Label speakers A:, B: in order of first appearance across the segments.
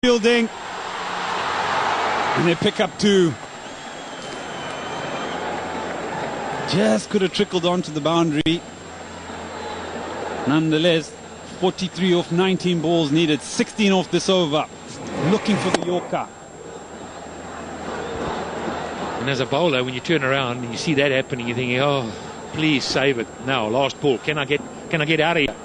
A: fielding. And they pick up 2. Just could have trickled onto the boundary. Nonetheless, 43 off 19 balls needed, 16 off this over. Looking for the Yorker.
B: And as a bowler, when you turn around and you see that happening, you're thinking, oh, please save it. Now, last ball. Can I get out of here?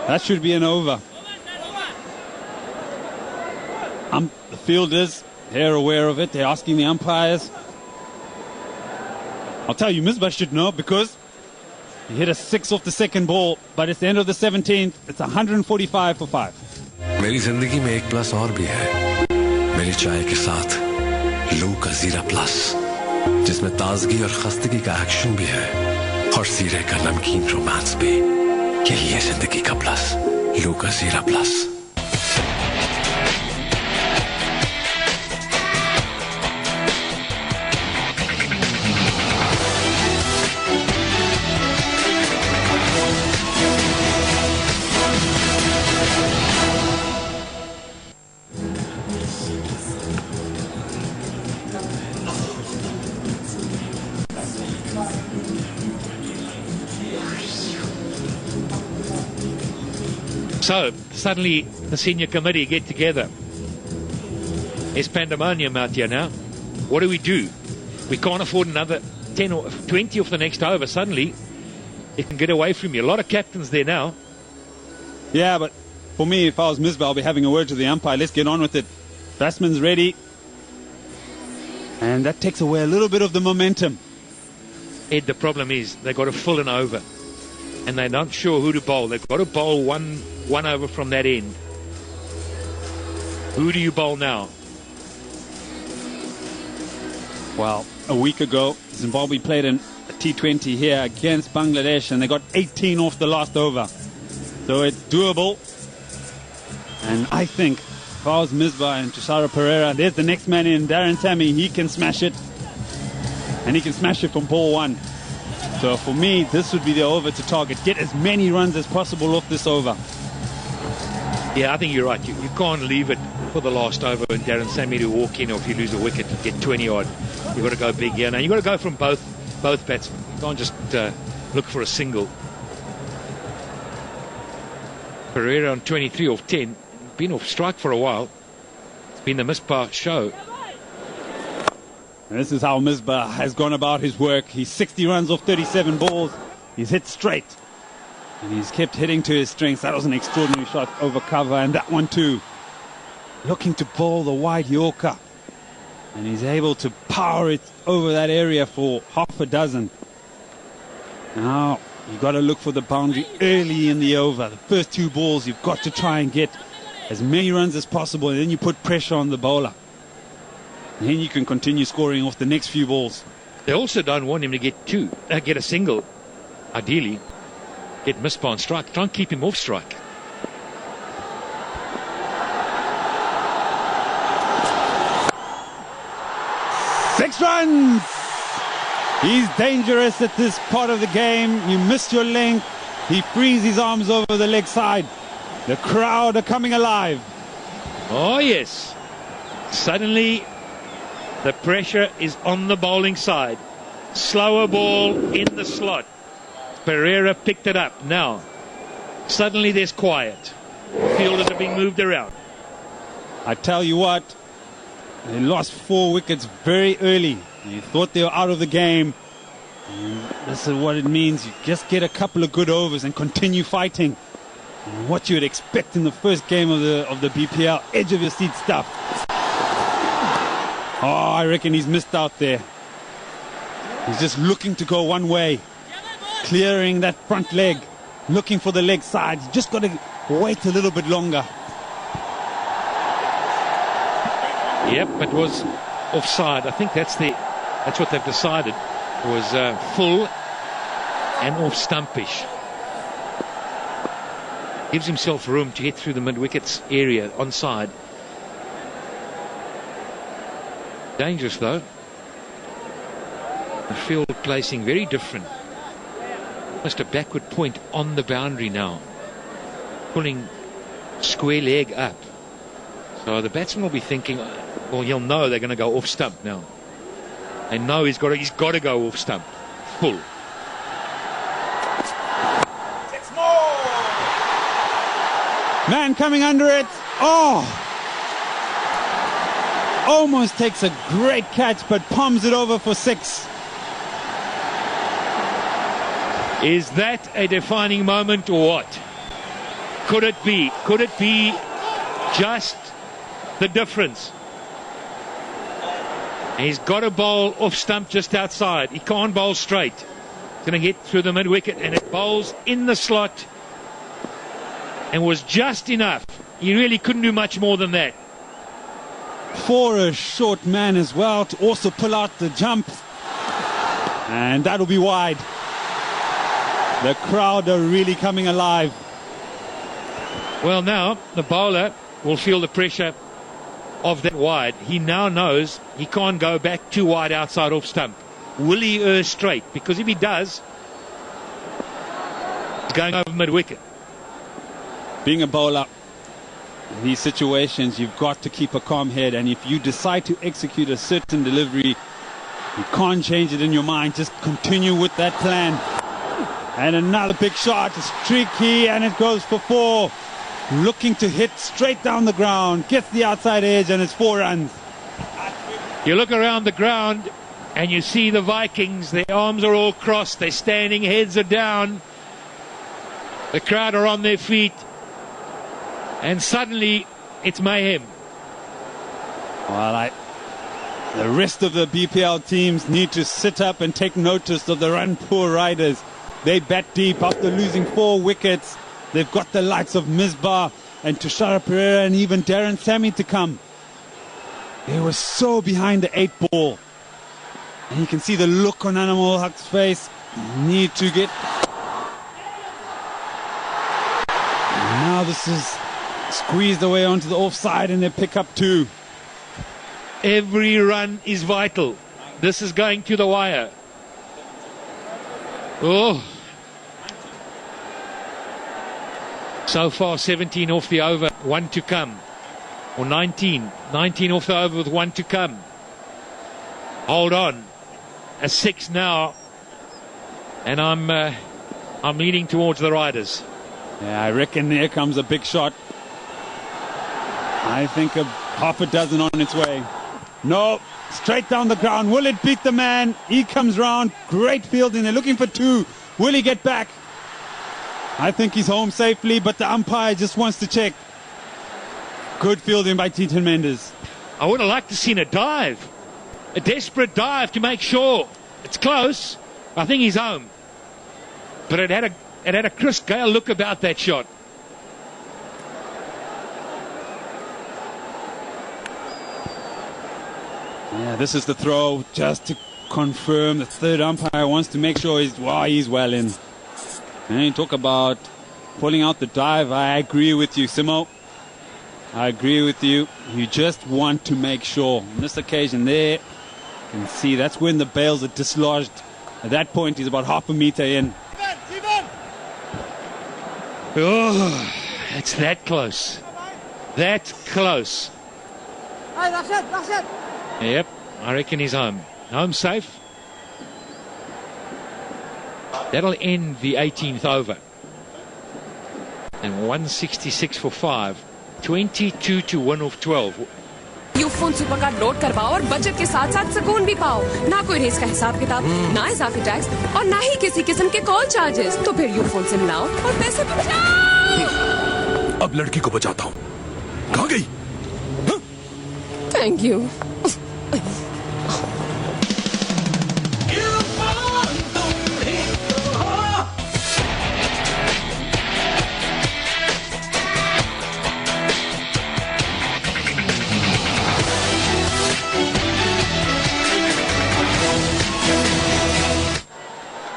A: That should be an over. The fielders, they're aware of it. They're asking the umpires. I'll tell you, Misbah should know because he hit a 6 off the second ball, but it's the end of the 17th. It's 145 for 5.
C: मेरी जिंदगी में एक plus और भी है मेरी चाय के साथ लू का जीरा प्लस जिसमें ताजगी और खस्तगी का एक्शन भी है और जीरे का नमकीन रोमांस भी यही है जिंदगी का प्लस लू का जीरा plus
B: So, suddenly the senior committee get together. There's pandemonium out here now. What do? We can't afford another 10 or 20 off the next over. Suddenly, it can get away from you. A lot of captains there now.
A: Yeah, but for me, if I was Misbah, I'll be having a word to the umpire. Let's get on with it. Batsman's ready. And that takes away a little bit of the momentum.
B: Ed, the problem is they've got to fill an over. And they're not sure who to bowl. They've got to bowl one over from that end. Who do you bowl now?
A: Well, a week ago, Zimbabwe played a T20 here against Bangladesh, and they got 18 off the last over. So it's doable. And I think if I was Misbah and Chisara Pereira, there's the next man in, Darren Sammy. He can smash it. And he can smash it from ball 1. So for me, this would be the over to target. Get as many runs as possible off this over.
B: Yeah, I think you're right. You can't leave it for the last over and Darren Sammy to walk in, or if you lose a wicket, get 20 odd. You've got to go big here. Now, you've got to go from both batsmen. You can't just look for a single. Pereira on 23 off 10. Been off strike for a while. It's been the Misbah show.
A: And this is how Misbah has gone about his work. He's 60 runs off 37 balls. He's hit straight. And he's kept hitting to his strengths. That was an extraordinary shot over cover. And that one too. Looking to bowl the wide Yorker. And he's able to power it over that area for half a dozen. Now, you've got to look for the boundary early in the over. The first 2 balls, you've got to try and get as many runs as possible. And then you put pressure on the bowler. And then you can continue scoring off the next few balls.
B: They also don't want him to get a single. Ideally, get Misbah on strike. Try and keep him off strike.
A: Six runs! He's dangerous at this part of the game. You missed your length. He frees his arms over the leg side. The crowd are coming alive.
B: Oh, yes. Suddenly, the pressure is on the bowling side. Slower ball in the slot. Pereira picked it up. Now, suddenly there's quiet. Fielders are being moved around.
A: I tell you what, they lost 4 wickets very early. You thought they were out of the game. And this is what it means. You just get a couple of good overs and continue fighting. And what you would expect in the first game of the BPL, edge of your seat stuff. Oh, I reckon he's missed out there. He's just looking to go one way. Clearing that front leg. Looking for the leg side. He's just got to wait a little bit longer.
B: Yep, it was offside. I think that's what they've decided. Was full and off stumpish. Gives himself room to hit through the mid-wickets area onside. Dangerous though. The field placing very different. Almost a backward point on the boundary now. Pulling square leg up. So the batsman will be thinking, well, he'll know they're going to go off stump now. They know he's got to go off stump. Full.
A: Man coming under it. Oh! Almost takes a great catch, but palms it over for 6.
B: Is that a defining moment or what? Could it be? Could it be just the difference? He's got to bowl off stump just outside. He can't bowl straight. He's going to get through the mid-wicket, and it bowls in the slot and was just enough. He really couldn't do much more than that.
A: For a short man as well to also pull out the jump. And that'll be wide. The crowd are really coming alive.
B: Well, now the bowler will feel the pressure of that wide. He now knows he can't go back too wide outside off stump. Will he err straight? Because if he does, he's going over mid-wicket.
A: Being a bowler, in these situations, you've got to keep a calm head. And if you decide to execute a certain delivery, you can't change it in your mind. Just continue with that plan. And another big shot. It's tricky, and it goes for 4. Looking to hit straight down the ground. Gets the outside edge, and it's 4 runs.
B: You look around the ground, and you see the Vikings. Their arms are all crossed. They're standing, heads are down. The crowd are on their feet. And suddenly, it's mayhem.
A: Well, the rest of the BPL teams need to sit up and take notice of the Rangpur Riders. They bat deep after losing 4 wickets. They've got the likes of Misbah and Tushar Pereira and even Darren Sammy to come. They were so behind the 8 ball. And you can see the look on Animal Huck's face. Need to get... And now this is squeezed away onto the offside, and they pick up 2.
B: Every run is vital. This is going to the wire. Oh. So far 17 off the over, 1 to come. Or 19 off the over with 1 to come. Hold on. A 6 now. And I'm leaning towards the Riders.
A: Yeah, I reckon there comes a big shot. I think a half a dozen on its way. No, straight down the ground. Will it beat the man? He comes round. Great fielding. They're looking for 2. Will he get back? I think he's home safely, but the umpire just wants to check. Good fielding by Titen Mendes.
B: I would have liked to seen a dive. A desperate dive to make sure. It's close. I think he's home. But it had a Chris Gale look about that shot.
A: Yeah, this is the throw just to confirm. The third umpire wants to make sure he's well in. And you talk about pulling out the dive. I agree with you, Simo. I agree with you. You just want to make sure. On this occasion there, you can see that's when the bails are dislodged. At that point, he's about half a meter in.
B: Oh, it's that close. That close. Yep, I reckon he's home. Home safe. That'll end the 18th over. And 166 for 5. 22 to 1 of 12.
D: Ufone super card load करवाओ और बचत के साथ साथ सुकून भी पाओ। ना कोई रेस का हिसाब किताब, ना इजाफी टैक्स और ना ही किसी किस्म के कॉल चार्जेस। तो फिर यूफोन से मिलाओ और पैसे बचाओ।
C: अब लड़की को बचाता हूँ। कहाँ गई?
D: Thank you.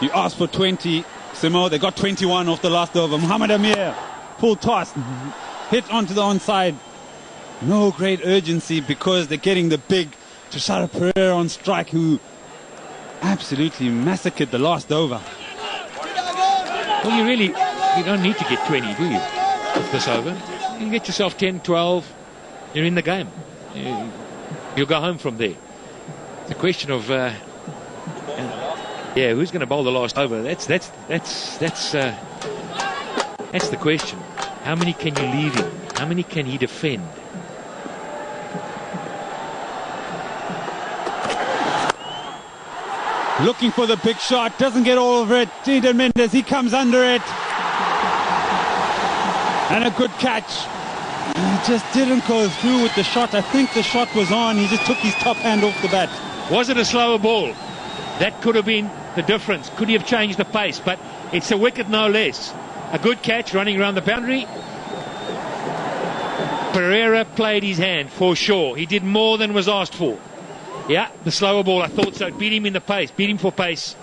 A: You asked for 20, Simo. They got 21 off the last over. Muhammad Amir, full toss, hit onto the onside. No great urgency because they're getting the big Tushara Pereira on strike, who absolutely massacred the last over.
B: Well, you don't need to get 20, do you, with this over? You can get yourself 10, 12, you're in the game. You'll go home from there. It's a question of, who's going to bowl the last over? That's the question. How many can you leave him? How many can he defend?
A: Looking for the big shot, doesn't get all over it. Trinidad Mendes, he comes under it. And a good catch. He just didn't go through with the shot. I think the shot was on. He just took his top hand off the bat.
B: Was it a slower ball? That could have been the difference. Could he have changed the pace? But it's a wicket no less. A good catch running around the boundary. Pereira played his hand for sure. He did more than was asked for. Yeah, the slower ball, I thought so. Beat him in the pace, beat him for pace.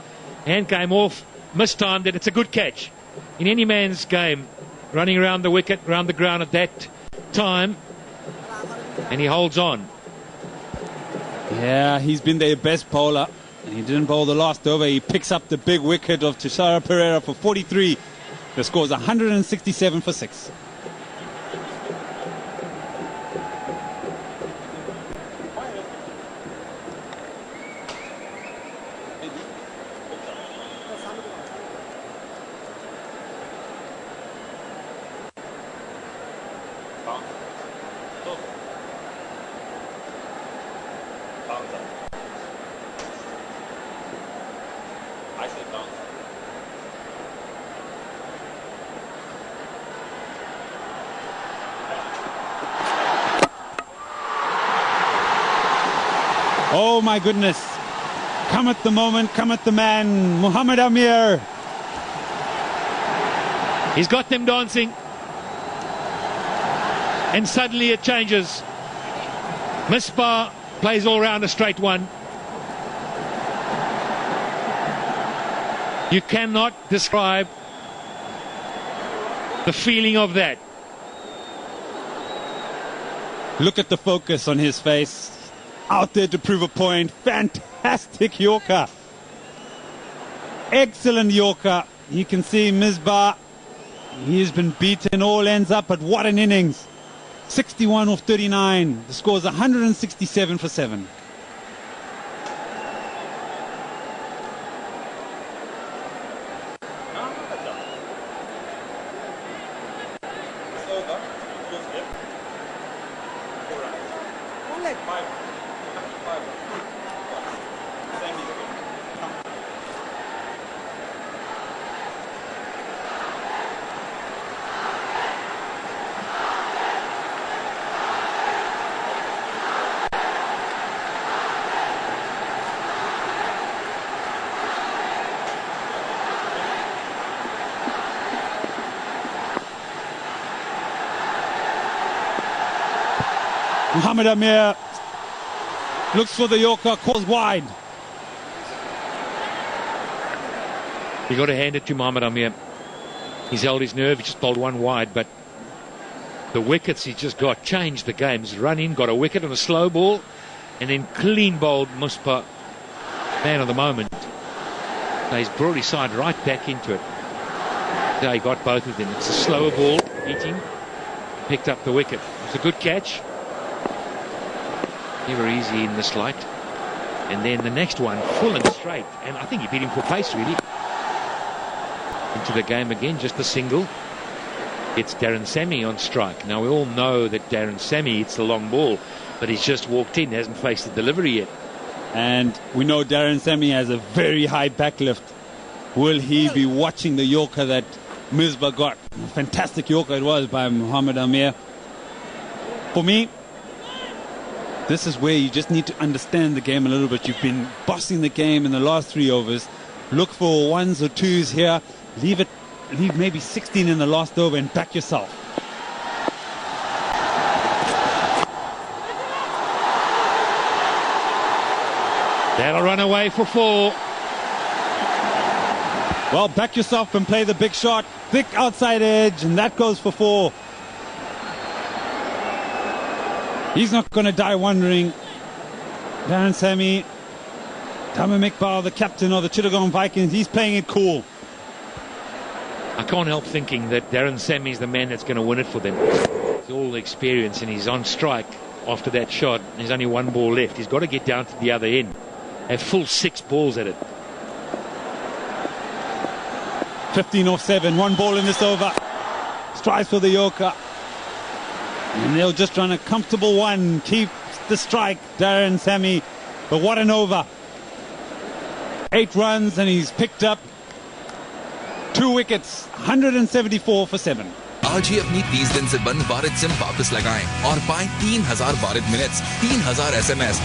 B: Hand came off, mistimed it. It's a good catch. In any man's game, running around the wicket, around the ground at that time, and he holds on.
A: Yeah, he's been their best bowler, and he didn't bowl the last over. He picks up the big wicket of Tushara Pereira for 43. The score's 167 for 6. Oh my goodness. Come at the moment, come at the man, Muhammad Amir.
B: He's got them dancing. And suddenly it changes. Misbah plays all round a straight one. You cannot describe the feeling of that.
A: Look at the focus on his face. Out there to prove a point. Fantastic Yorker. Excellent Yorker. You can see Misbah. He's been beaten all ends up, but what an innings. 61 off 39. The score's 167 for 7. Muhammad Amir looks for the Yorker, calls wide.
B: You got to hand it to Muhammad Amir. He's held his nerve. He just bowled one wide, but the wickets he just got changed the game. He's run in, got a wicket on a slow ball, and then clean bowled Misbah, man of the moment. Now he's brought his side right back into it. There he got both of them. It's a slower ball, hit him, picked up the wicket. It's a good catch. Never easy in this light. And then the next one, full and straight. And I think he beat him for pace, really. Into the game again, just a single. It's Darren Sammy on strike. Now, we all know that Darren Sammy hits the long ball, but he's just walked in, hasn't faced the delivery yet.
A: And we know Darren Sammy has a very high backlift. Will he be watching the Yorker that Misbah got? A fantastic Yorker it was by Muhammad Amir. For me, this is where you just need to understand the game a little bit. You've been bossing the game in the last 3 overs. Look for ones or twos here. Leave maybe 16 in the last over and back yourself.
B: That'll run away for 4.
A: Well, back yourself and play the big shot. Thick outside edge, and that goes for 4. He's not going to die wondering. Darren Sammy, Tamim Iqbal, the captain of the Chittagong Vikings, he's playing it cool.
B: I can't help thinking that Darren Sammy is the man that's going to win it for them. He's all the experience and he's on strike after that shot. There's only one ball left. He's got to get down to the other end. Have full 6 balls at it.
A: 15 off 7, 1 ball in this over. Strives for the Yorker. And they'll just run a comfortable one. Keep the strike, Darren Sammy. But what an over. 8 runs and he's picked up 2 wickets. 174 for 7.
E: आज ही अपनी 30 दिन से बंद Bharat SIM वापस लगाएं और पाएं 3000 Bharat minutes, 3000 SMS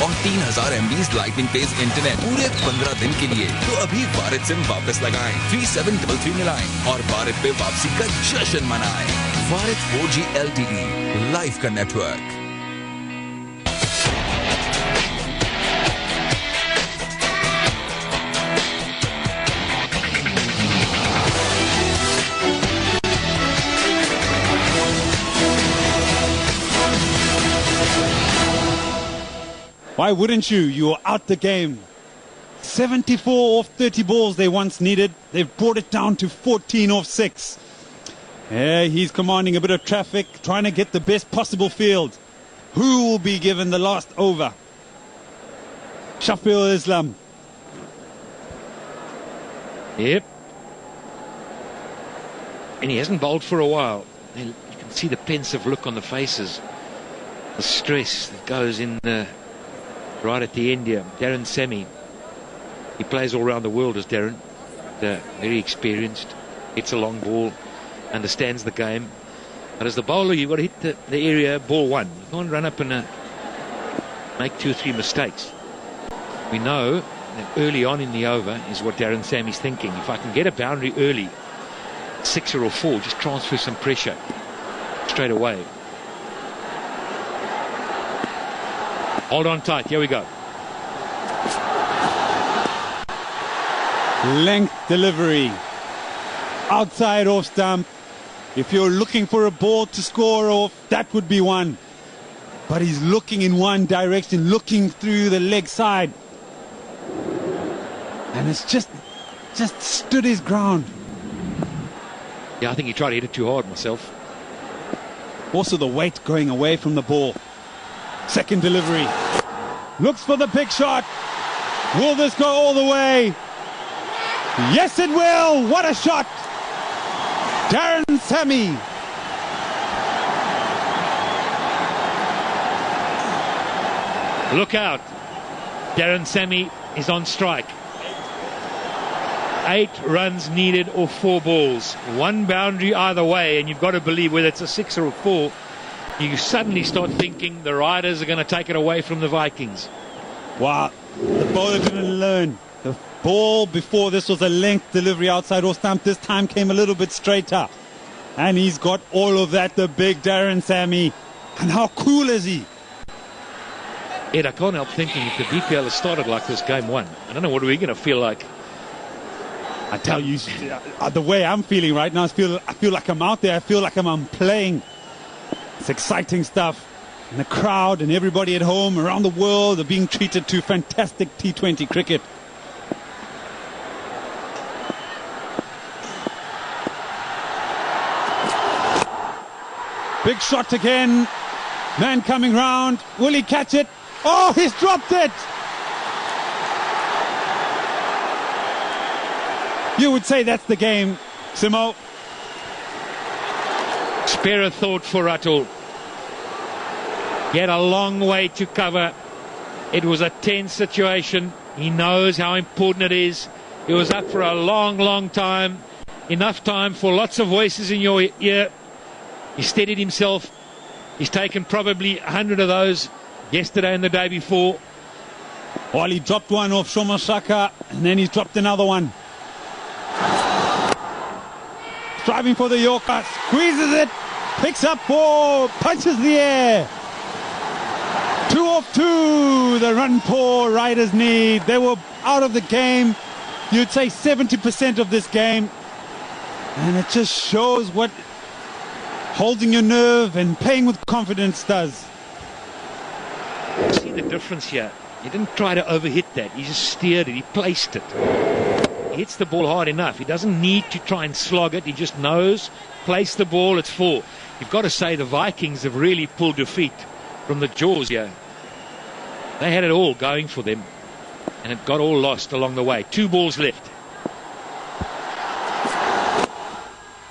E: और 3000 MBs लाइटनिंग तेज इंटरनेट पूरे 15 दिन के लिए। तो अभी भारत सिम वापस लगाएं, 3733 मिलाएं और भारत पे वापसी का जश्न मनाएं। भारत 4G LTE, लाइफ का network.
A: Why wouldn't you? You're out the game. 74 off 30 balls they once needed. They've brought it down to 14 off 6. Yeah, he's commanding a bit of traffic, trying to get the best possible field. Who will be given the last over? Shafil Islam.
B: Yep. And he hasn't bowled for a while. You can see the pensive look on the faces. The stress that goes in right at the end here. Darren Sammy. He plays all around the world as Darren. Very experienced. Hits a long ball. Understands the game. But as the bowler, you've got to hit the area, ball 1. You can't run up and make 2 or 3 mistakes. We know that early on in the over is what Darren Sammy's thinking. If I can get a boundary early, 6 or 4, just transfer some pressure straight away. Hold on tight. Here we go.
A: Length delivery. Outside off stump. If you're looking for a ball to score off, that would be one. But he's looking in one direction, looking through the leg side. And it's just stood his ground.
B: Yeah, I think he tried to hit it too hard myself.
A: Also the weight going away from the ball. Second delivery. Looks for the big shot. Will this go all the way? Yes, it will. What a shot. Darren Sammy.
B: Look out. Darren Sammy is on strike. 8 runs needed or 4 balls. 1 boundary either way, and you've got to believe whether it's a 6 or a 4, you suddenly start thinking the Riders are going to take it away from the Vikings.
A: Wow, the bowler didn't learn. The ball before this was a length delivery outside off stump. This time came a little bit straighter. And he's got all of that, the big Darren Sammy. And how cool is he?
B: Ed, I can't help thinking if the BPL has started like this game 1, I don't know what are we going to feel like.
A: I tell you, the way I'm feeling right now, I feel like I'm out there. I feel like I'm playing. It's exciting stuff. And the crowd and everybody at home around the world are being treated to fantastic T20 cricket. Big shot again. Man coming round. Will he catch it? Oh, he's dropped it. You would say that's the game, Simo.
B: Spare a thought for Atul. He had a long way to cover. It was a tense situation. He knows how important it is. He was up for a long, long time. Enough time for lots of voices in your ear. He steadied himself. He's taken probably 100 of those yesterday and the day before.
A: Well, he dropped one off Shomashaka, and then he dropped another one. Striving for the Yorker, squeezes it, picks up 4, punches the air. 2 off 2, the Rangpur Riders need. They were out of the game, you'd say 70% of this game. And it just shows what holding your nerve and playing with confidence does.
B: See the difference here. He didn't try to overhit that. He just steered it. He placed it. He hits the ball hard enough. He doesn't need to try and slog it. He just knows, place the ball, it's full. You've got to say the Vikings have really pulled defeat from the jaws here. They had it all going for them, and it got all lost along the way. 2 balls left.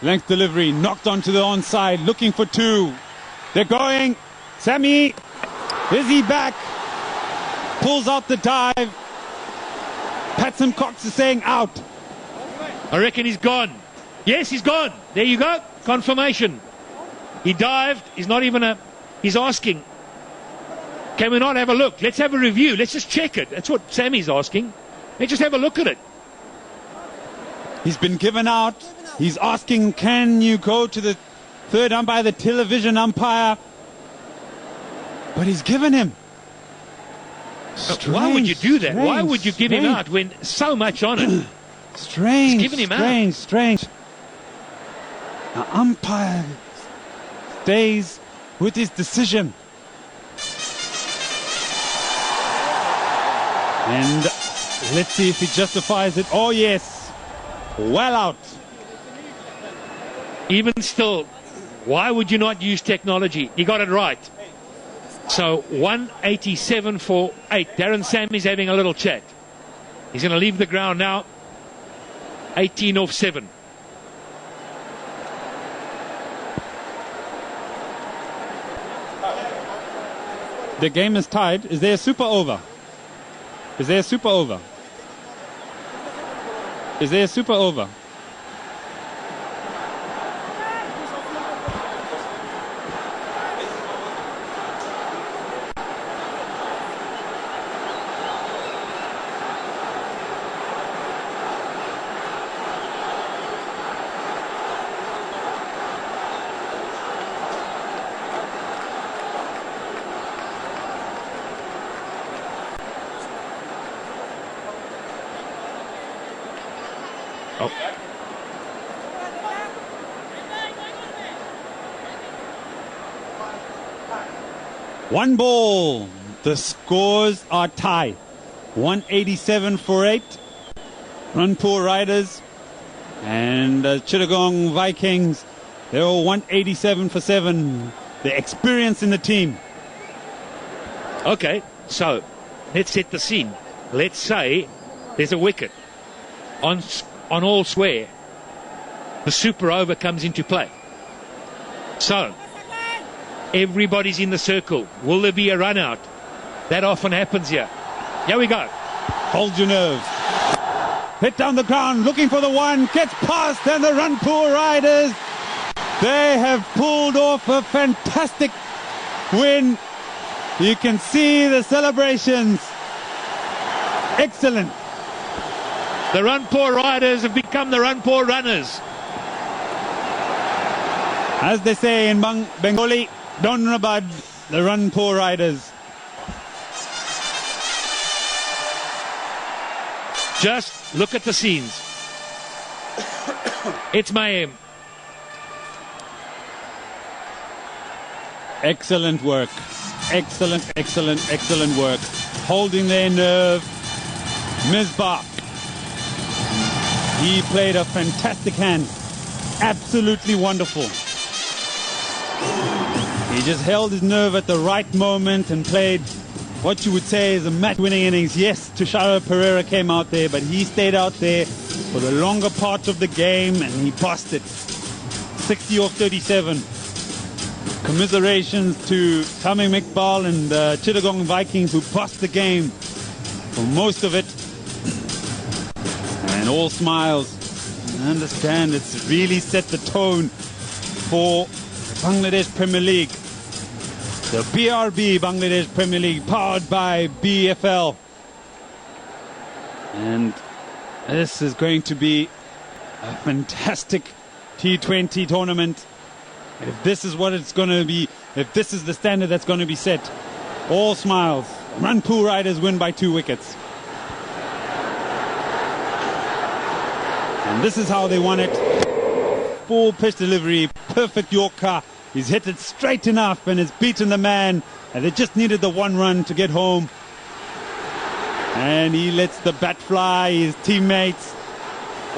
A: Length delivery, knocked onto the onside, looking for 2. They're going. Sammy, is he back? Pulls out the dive. Patson Cox is saying out.
B: I reckon he's gone. Yes, he's gone. There you go. Confirmation. He dived. He's not even he's asking, can we not have a look? Let's have a review. Let's just check it. That's what Sammy's asking. Let's just have a look at it.
A: He's been given out. He's asking, can you go to the third umpire, the television umpire? But he's given him.
B: Strange, why would you do that? Why would you give him out when so much on it?
A: Strange.
B: He's given him out.
A: Strange. The umpire stays with his decision. And let's see if he justifies it. Oh, yes. Well out.
B: Even still, why would you not use technology? He got it right. So 187 for 8. Darren Sammy's having a little chat. He's going to leave the ground now. 18 off 7.
A: The game is tied. Is there a super over? Is there a super over? Is there a super over? One ball. The scores are tied. 187 for 8. Rangpur Riders and Chittagong Vikings. They're all 187 for 7. The experience in the team.
B: Okay, so let's set the scene. Let's say there's a wicket. On all swear, the super over comes into play. So everybody's in the circle. Will there be a run out? That often happens here. Here we go.
A: Hold your nerves. Hit down the ground, looking for the one. Gets past, and the Rangpur Riders, they have pulled off a fantastic win. You can see the celebrations. Excellent.
B: The Rangpur Riders have become the Rangpur Runners.
A: As they say in Bengali, Donrabad, the Rangpur Riders.
B: Just look at the scenes. It's mayhem.
A: Excellent work. Excellent work. Holding their nerve. Misbah. He played a fantastic hand. Absolutely wonderful. He just held his nerve at the right moment and played what you would say is a match-winning innings. Yes, Tushara Pereira came out there, but he stayed out there for the longer part of the game and he bossed it. 60 off 37. Commiserations to Tamim Iqbal and the Chittagong Vikings who bossed the game for most of it. And all smiles. I understand it's really set the tone for Bangladesh Premier League. The BRB Bangladesh Premier League, powered by BFL. And this is going to be a fantastic T20 tournament. If this is what it's going to be, if this is the standard that's going to be set, all smiles. Rangpur Riders win by 2 wickets. And this is how they won it. Full pitch delivery, perfect Yorker. He's hit it straight enough and it's beaten the man. And they just needed the 1 run to get home. And he lets the bat fly, his teammates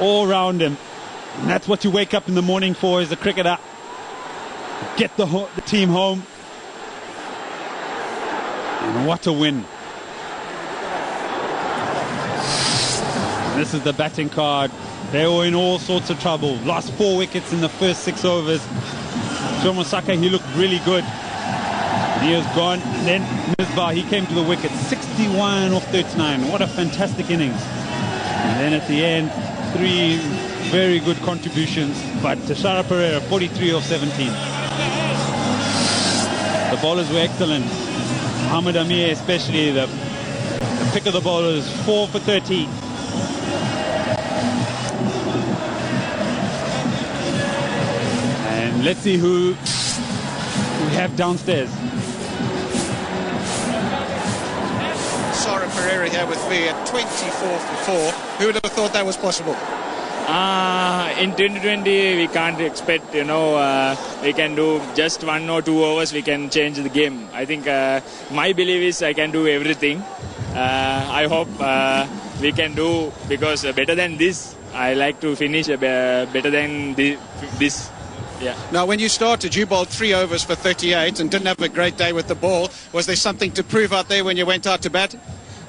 A: all around him. And that's what you wake up in the morning for as a cricketer. Get the team home. And what a win. And this is the batting card. They were in all sorts of trouble. Lost 4 wickets in the first 6 overs. Chomasaka, he looked really good. He was gone. And then Misbah, he came to the wicket. 61 off 39. What a fantastic innings. And then at the end, 3 very good contributions. But Tashara Pereira, 43 off 17. The bowlers were excellent. Muhammad Amir especially, the pick of the bowlers, 4 for 30. And let's see who we have downstairs.
F: Tashara Pereira here with me at 24 for 4. Who would have thought that was possible?
G: In 2020, we can't expect, we can do just 1 or 2 overs, we can change the game. I think my belief is I can do everything. I hope we can do, because better than this, I like to finish better than this. Yeah.
F: Now, when you started, you bowled 3 overs for 38 and didn't have a great day with the ball. Was there something to prove out there when you went out to bat?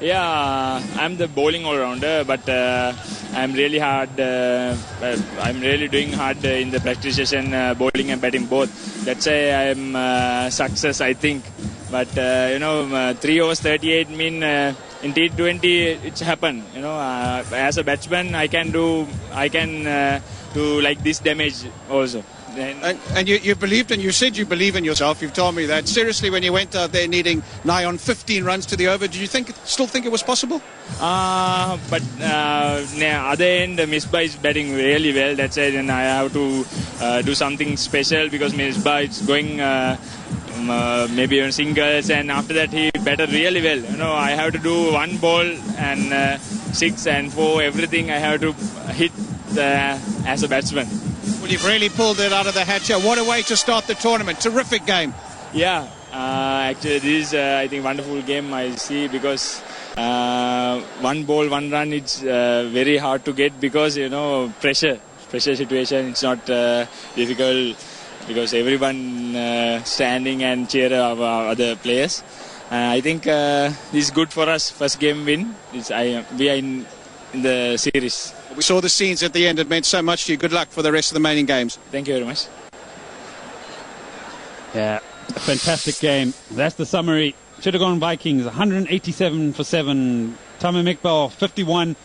G: Yeah, I'm the bowling all-rounder, but I'm really hard. I'm really doing hard in the practice session, bowling and batting both. That's why I'm success, I think. But 3 overs 38 mean in T20 it's happened. As a batsman, I can do like this damage also.
F: And you believed, and you said you believe in yourself. You've told me that. Seriously, when you went out there needing nigh on 15 runs to the over, did you still think it was possible?
G: But other end, Misbah is batting really well. That's it, and I have to do something special because Misbah is going maybe on singles, and after that he batted really well. I have to do 1 ball and 6 and 4, everything I have to hit as a batsman.
F: Well, you've really pulled it out of the hatch here. What a way to start the tournament. Terrific game.
G: Yeah, actually this is, I think, wonderful game I see, because 1 ball, 1 run, it's very hard to get because, pressure situation. It's not difficult because everyone standing and cheer our other players. I think this is good for us. First game win. We are in the series.
F: We saw the scenes at the end. It meant so much to you. Good luck for the rest of the remaining games.
G: Thank you very much.
A: Yeah, a fantastic game. That's the summary. Chittagong Vikings, 187 for 7. Tamimikbal, 51.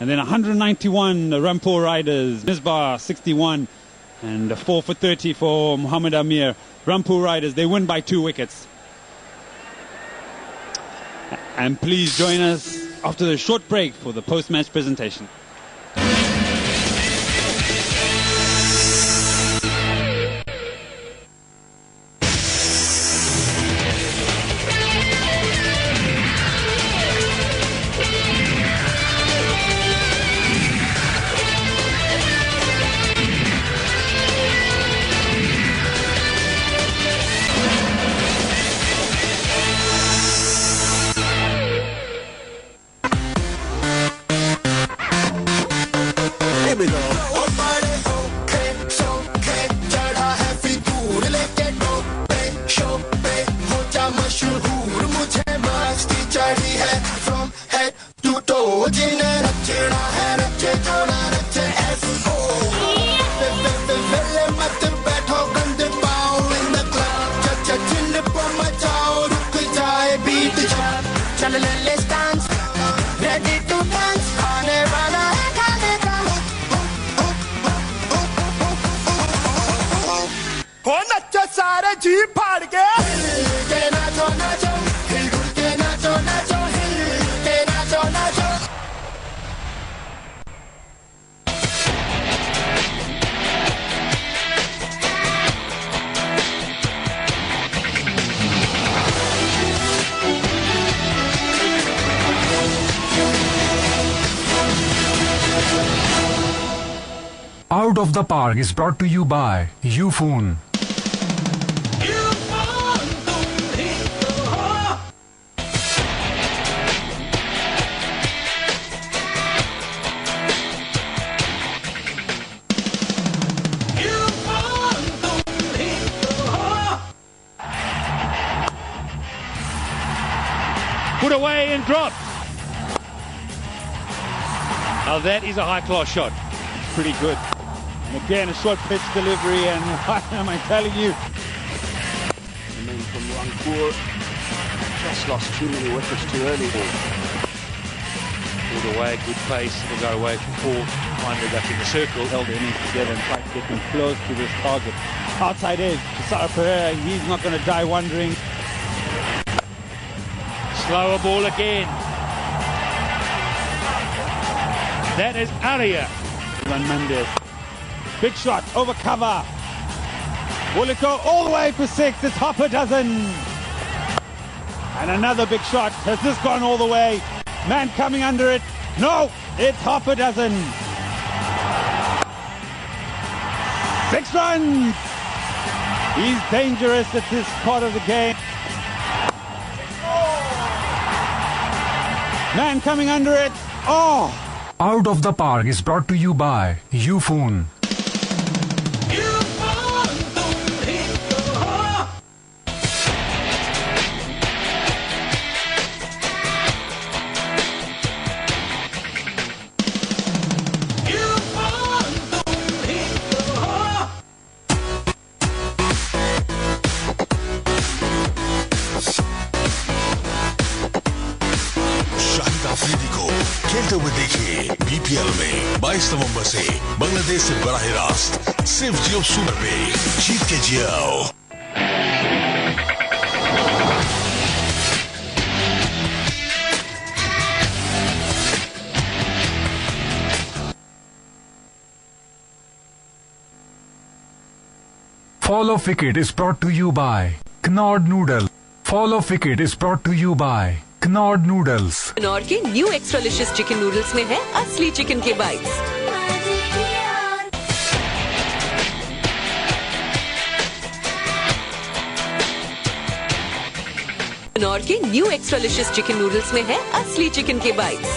A: And then 191, the Rangpur Riders. Misbah, 61. And 4 for 30 for Muhammad Amir. Rangpur Riders, they win by 2 wickets. And please join us after the short break for the post-match presentation.
H: Out of the Park is brought to you by Ufone.
B: Put away and dropped. Now that is a high-class shot.
A: Pretty good. And again, a short pitch delivery, and what am I telling you?
I: The men from Rangpur just lost too many wickets too early.
B: Pulled away, good pace. Will go away from 4. Finally back in the circle.
A: Held the innings together and tried to get them close to this target. Outside edge, Chisara Pereira, he's not going to die wondering.
B: Slower ball again. That is Arya.
A: Run Mendes. Big shot, over cover. Will it go all the way for 6? It's half a dozen. And another big shot. Has this gone all the way? Man coming under it. No, it's half a dozen. 6 runs. He's dangerous at this part of the game. Man coming under it. Oh!
H: Out of the Park is brought to you by Ufone.
J: खेलते हुए देखिए BPL में 22 नवंबर से बांग्लादेश से बराह रास्त सिर्फ जियो super पे जीत के जियो।
H: Fall of Wicket is brought to you by Knord Noodle. Fall of Wicket is brought to you by Knord Noodles.
K: Knord के न्यू एक्स्ट्रालिशियस चिकन नूडल्स में है असली चिकन के बाइट्स। Knord के न्यू एक्स्ट्रालिशियस चिकन नूडल्स में है असली चिकन के bytes.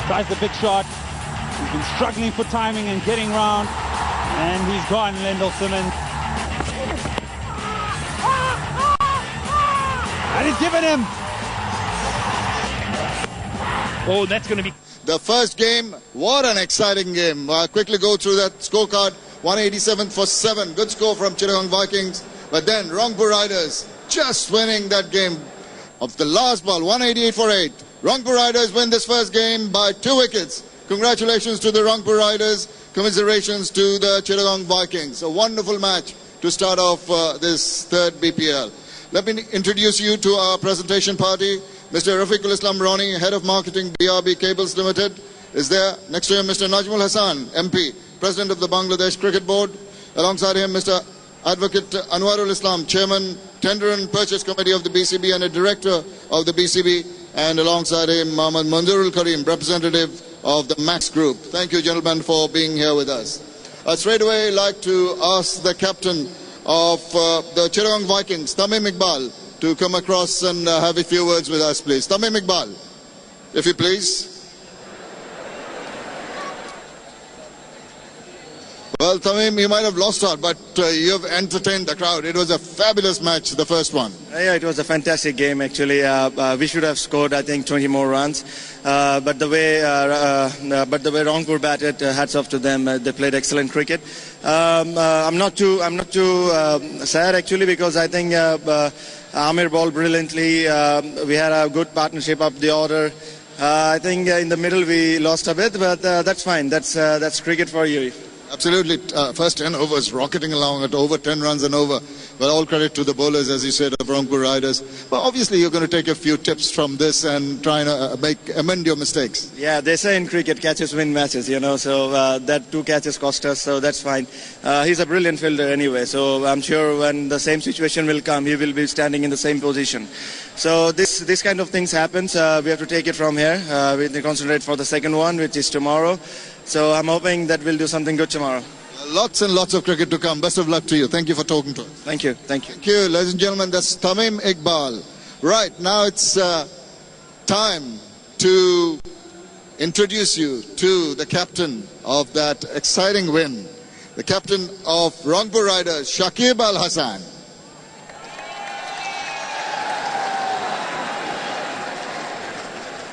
A: Tries the big shot. He's been struggling for timing and getting round. And he's gone, Lendl Simmons. And he's given him.
B: Oh, that's going to be...
L: The first game, what an exciting game. Quickly go through that scorecard. 187 for 7. Good score from Chittagong Vikings. But then Rangpur Riders just winning that game. Of the last ball, 188 for 8. Rangpur Riders win this first game by 2 wickets. Congratulations to the Rangpur Riders. Commiserations to the Chittagong Vikings. A wonderful match to start off this third BPL. Let me introduce you to our presentation party. Mr. Rafiqul Islam Rani, Head of Marketing, BRB Cables Limited, is there. Next to him, Mr. Najmul Hassan, MP, President of the Bangladesh Cricket Board. Alongside him, Mr. Advocate Anwarul Islam, Chairman, Tender and Purchase Committee of the BCB and a Director of the BCB. And alongside him, Mohammad Manzurul Karim, Representative of the Max Group. Thank you, gentlemen, for being here with us. Straight away, I'd like to ask the captain of the Chittagong Vikings, Tamim Iqbal, to come across and have a few words with us, please. Tamim Iqbal, if you please. Well, Tamim, you might have lost out, but you have entertained the crowd. It was a fabulous match, the first one.
M: Yeah, it was a fantastic game, actually. We should have scored, I think, 20 more runs. But the way Rangpur batted, hats off to them. They played excellent cricket. I'm not too sad, actually, because I think Amir bowled brilliantly. We had a good partnership up the order. I think in the middle we lost a bit, but that's fine. That's cricket for you.
L: Absolutely. First 10 overs, rocketing along at over 10 runs and over. Well, all credit to the bowlers, as you said, of Rangpur Riders. But obviously, you're going to take a few tips from this and try and amend your mistakes.
M: Yeah, they say in cricket, catches win matches, you know. So that 2 catches cost us, so that's fine. He's a brilliant fielder anyway. So I'm sure when the same situation will come, he will be standing in the same position. So this kind of things happens. We have to take it from here. We need to concentrate for the second one, which is tomorrow. So I'm hoping that we'll do something good tomorrow.
L: Lots and lots of cricket to come. Best of luck to you. Thank you for talking to us.
M: Thank you. Thank you.
L: Thank you, ladies and gentlemen. That's Tamim Iqbal. Right, now it's time to introduce you to the captain of that exciting win. The captain of Rangpur Riders, Shakib Al Hassan.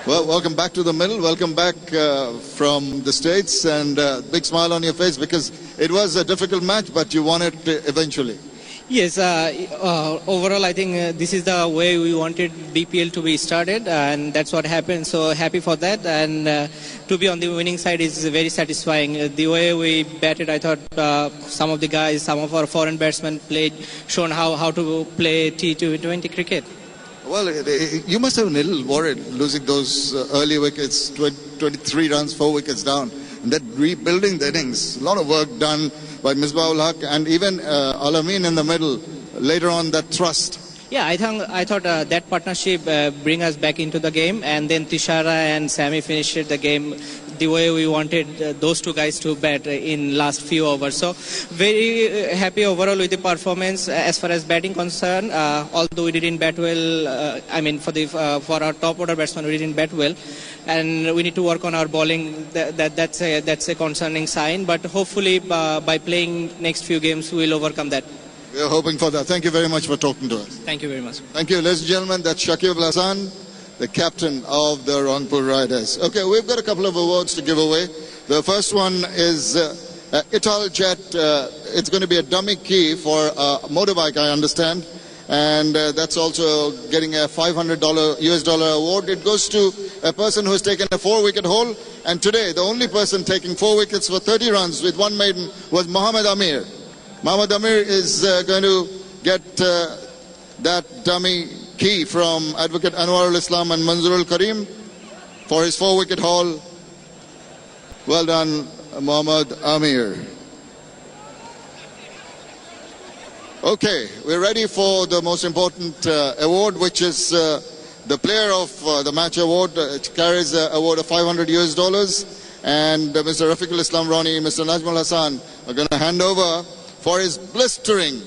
L: Well, welcome back to the middle. Welcome back from the States, and big smile on your face because it was a difficult match, but you won it eventually.
N: Yes, overall I think this is the way we wanted BPL to be started, and that's what happened. So happy for that, and to be on the winning side is very satisfying. The way we batted, I thought some of the guys, some of our foreign batsmen shown how to play T20 cricket.
L: Well, you must have been a little worried losing those early wickets, 23 runs, 4 wickets down, and that rebuilding the innings. A lot of work done by Misbah-ul Haq and even Al-Amin in the middle. Later on, that thrust.
N: Yeah, I thought that partnership bring us back into the game, and then Tishara and Sammy finished the game the way we wanted those two guys to bat in last few overs. So very happy overall with the performance as far as batting concerned. Although we didn't bat well, for our top order batsmen we didn't bat well, and we need to work on our bowling. That's a concerning sign. But hopefully by playing next few games we'll overcome that.
L: We are hoping for that. Thank you very much for talking to us.
N: Thank you very much.
L: Thank you, ladies and gentlemen. That's Shakib Al Hassan, the captain of the Rangpur Riders. Okay, we've got a couple of awards to give away. The first one is Ital Jet. It's going to be a dummy key for a motorbike, I understand. And that's also getting a $500 US dollar award. It goes to a person who has taken a 4-wicket haul. And today, the only person taking 4 wickets for 30 runs with 1 maiden was Mohammad Amir. Mohammad Amir is going to get that dummy key from Advocate Anwarul Islam and Manzurul Karim for his 4-wicket haul. Well done, Mohammad Amir. Okay, we're ready for the most important award, which is the Player of the Match award. It carries an award of $500 US, and Mr. Rafiqul Islam Rani, Mr. Najmul Hassan are going to hand over for his blistering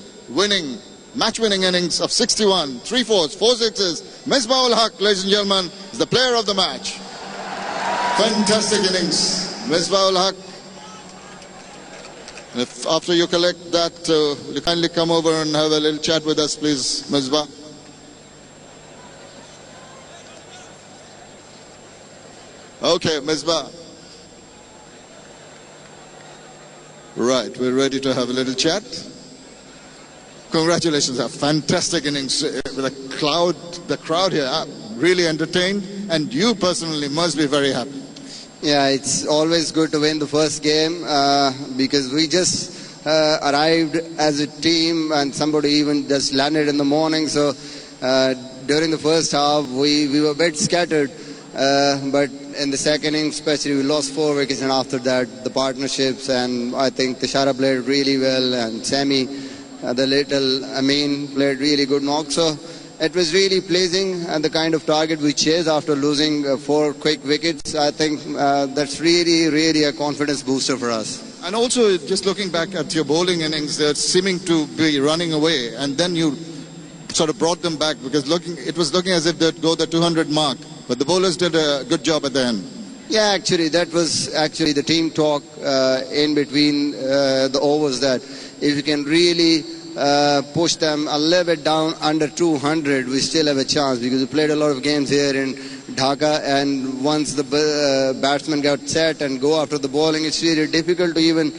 L: match-winning innings of 61, 3-4s, 4 6s. Misbah-ul Haq, ladies and gentlemen, is the player of the match. Fantastic innings, Misbah-ul Haq. And if after you collect that, you kindly come over and have a little chat with us, please, Misbah. Okay, Misbah. Right, we're ready to have a little chat. Congratulations, a fantastic innings with the crowd here really entertained, and you personally must be very happy.
O: Yeah, it's always good to win the first game because we just arrived as a team, and somebody even just landed in the morning. So during the first half, we were a bit scattered, but in the second innings especially, we lost 4 wickets, and after that the partnerships, and I think Tishara played really well, and Sammy, the little Amin, played really good knock. So it was really pleasing, and the kind of target we chased after losing 4 quick wickets, I think that's really a confidence booster for us.
L: And also, just looking back at your bowling innings, they're seeming to be running away, and then you sort of brought them back because it was looking as if they'd go the 200 mark. But the bowlers did a good job at the end.
O: Yeah, actually, that was actually the team talk in between the overs, that if you can really push them a little bit down under 200, we still have a chance, because we played a lot of games here in Dhaka, and once the batsmen got set and go after the bowling, it's really difficult to even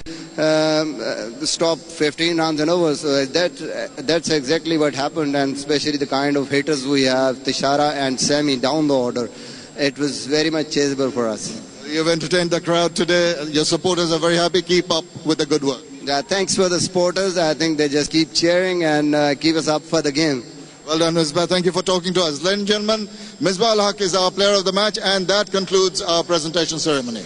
O: stop 15 runs and over. So that's exactly what happened, and especially the kind of hitters we have, Tishara and Sammy down the order, it was very much chaseable for us.
L: You've entertained the crowd today. Your supporters are very happy. Keep up with the good work.
O: Yeah, thanks for the supporters. I think they just keep cheering and keep us up for the game.
L: Well done, Misbah. Thank you for talking to us. Ladies and gentlemen, Misbah-ul Haq is our player of the match, and that concludes our presentation ceremony.